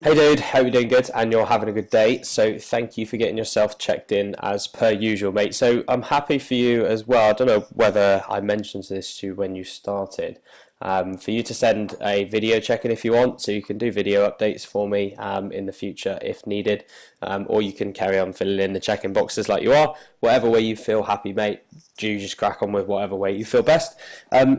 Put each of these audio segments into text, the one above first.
Hey dude, hope you're doing good and you're having a good day. So thank you for getting yourself checked in as per usual, mate. So I'm happy for you as well. I don't know whether I mentioned this to you when you started. For you to send a video check-in if you want, so you can do video updates for me in the future if needed, or you can carry on filling in the check-in boxes like you are. Whatever way you feel happy, mate, you just crack on with whatever way you feel best.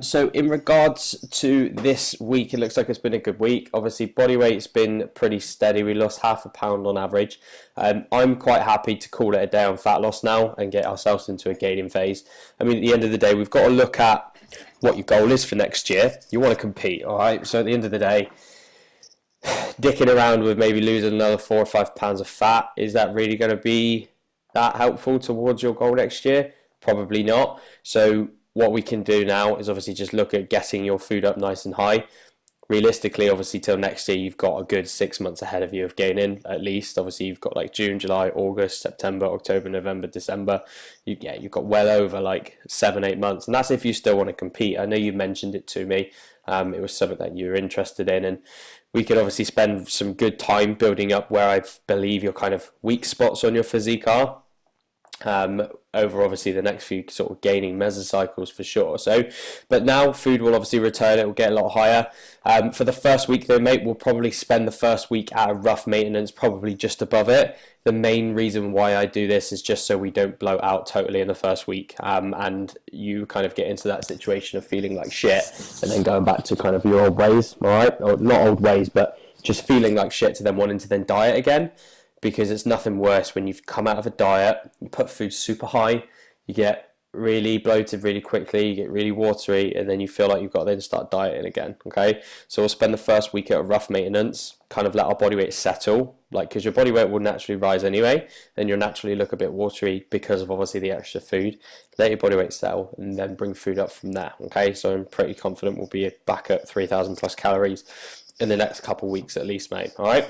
So in regards to this week, it looks like it's been a good week. Obviously, body weight's been pretty steady. We lost half a pound on average. I'm quite happy to call it a day on fat loss now and get ourselves into a gaining phase. I mean, at the end of the day, we've got to look at what your goal is for next year. You want to compete, all right? So at the end of the day, dicking around with maybe losing another 4 or 5 pounds of fat, is that really going to be that helpful towards your goal next year? Probably not. So what we can do now is obviously just look at getting your food up nice and high. Realistically, obviously, till next year, you've got a good 6 months ahead of you of gaining, at least. Obviously, you've got like June, July, August, September, October, November, December. You've got well over like 7, 8 months. And that's if you still want to compete. I know you mentioned it to me. It was something that you were interested in. And we could obviously spend some good time building up where I believe your kind of weak spots on your physique are. Over obviously the next few sort of gaining mesocycles for sure. So, but now food will obviously return. It will get a lot higher. For the first week though, mate, we'll probably spend the first week at a rough maintenance, probably just above it. The main reason why I do this is just so we don't blow out totally in the first week, and you kind of get into that situation of feeling like shit and then going back to kind of your old ways, all right? Or not old ways, but just feeling like shit to then wanting to then diet again. Because it's nothing worse when you've come out of a diet, you put food super high, you get really bloated really quickly, you get really watery, and then you feel like you've got to then start dieting again, okay? So we'll spend the first week at a rough maintenance, kind of let our body weight settle, like, because your body weight will naturally rise anyway, and you'll naturally look a bit watery because of obviously the extra food. Let your body weight settle, and then bring food up from there, okay? So I'm pretty confident we'll be back at 3,000 plus calories in the next couple of weeks at least, mate. All right.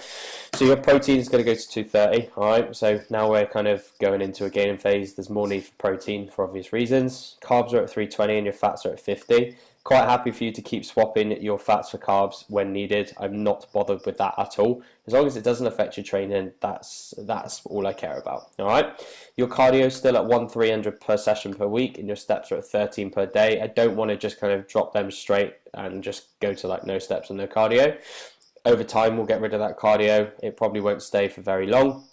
So your protein is going to go to 230. All right. So now we're kind of going into a gaining phase. There's more need for protein for obvious reasons. Carbs are at 320 and your fats are at 50. Quite happy for you to keep swapping your fats for carbs when needed. I'm not bothered with that at all. As long as it doesn't affect your training, that's all I care about. All right. Your cardio is still at 1,300 per session per week, and your steps are at 13 per day. I don't want to just kind of drop them straight and just go to like no steps and no cardio. Over time, we'll get rid of that cardio. It probably won't stay for very long,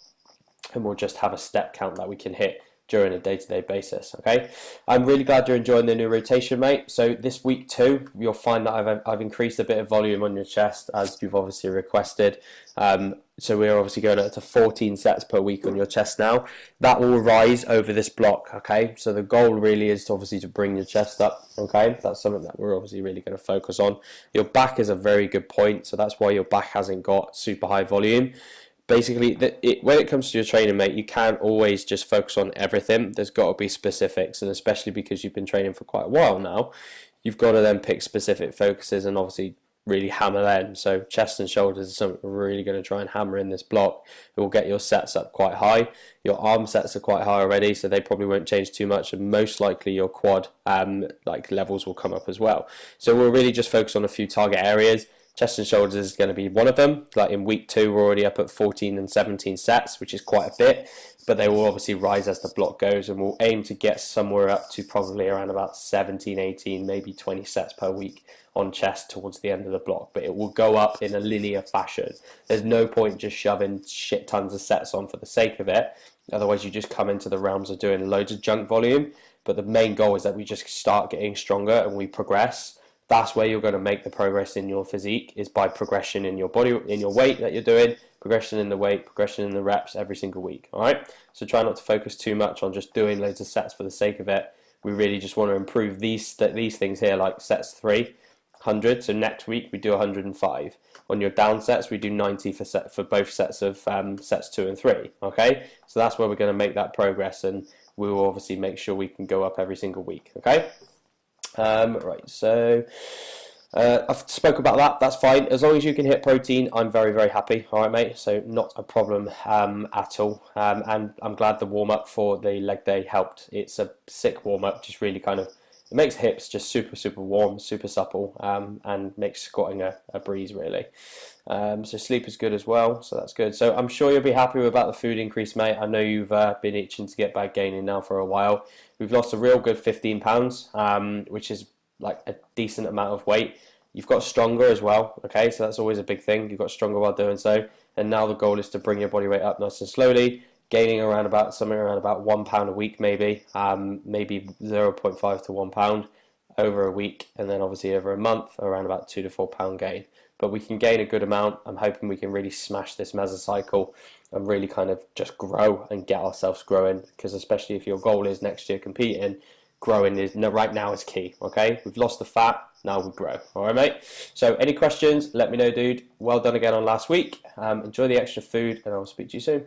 and we'll just have a step count that we can hit during a day-to-day basis, okay? I'm really glad you're enjoying the new rotation, mate. So this week too, you'll find that I've increased a bit of volume on your chest, as you've obviously requested. So we're obviously going up to 14 sets per week on your chest now. That will rise over this block, okay? So the goal really is to obviously to bring your chest up, okay? That's something that we're obviously really going to focus on. Your back is a very good point, so that's why your back hasn't got super high volume. Basically, when it comes to your training, mate, you can't always just focus on everything. There's got to be specifics, and especially because you've been training for quite a while now, you've got to then pick specific focuses and obviously really hammer them. So chest and shoulders is something we're really going to try and hammer in this block. It will get your sets up quite high. Your arm sets are quite high already, so they probably won't change too much, and most likely your quad like levels will come up as well. So we'll really just focus on a few target areas. Chest and shoulders is going to be one of them. Like in week 2, we're already up at 14 and 17 sets, which is quite a bit, but they will obviously rise as the block goes, and we'll aim to get somewhere up to probably around about 17, 18, maybe 20 sets per week on chest towards the end of the block, but it will go up in a linear fashion. There's no point just shoving shit tons of sets on for the sake of it. Otherwise, you just come into the realms of doing loads of junk volume, but the main goal is that we just start getting stronger and we progress. That's where you're going to make the progress in your physique, is by progression in your body, in your weight that you're doing, progression in the weight, progression in the reps every single week, all right? So try not to focus too much on just doing loads of sets for the sake of it. We really just want to improve these things here, like sets 300. So next week we do 105. On your down sets, we do 90 for both sets of sets 2 and 3, okay? So that's where we're going to make that progress, and we will obviously make sure we can go up every single week, okay? Right, so I've spoke about that. That's fine. As long as you can hit protein, I'm very, very happy. All right, mate. So not a problem at all. And I'm glad the warm up for the leg day helped. It's a sick warm up, just really kind of it makes hips just super warm, super supple, and makes squatting a breeze really. So sleep is good as well, so that's good. So I'm sure you'll be happy about the food increase, mate. I know you've been itching to get back gaining now for a while. We've lost a real good 15 pounds, which is like a decent amount of weight. You've got stronger as well, okay? So that's always a big thing. You've got stronger while doing so. And now the goal is to bring your body weight up nice and slowly, gaining somewhere around about £1 a week, maybe 0.5 to £1 over a week, and then obviously over a month, around about £2 to £4 gain. But we can gain a good amount. I'm hoping we can really smash this mesocycle and really kind of just grow and get ourselves growing, because especially if your goal is next year competing, growing is right now is key. Okay, we've lost the fat, now we grow. All right, mate. So any questions, let me know, dude. Well done again on last week. Enjoy the extra food, and I'll speak to you soon.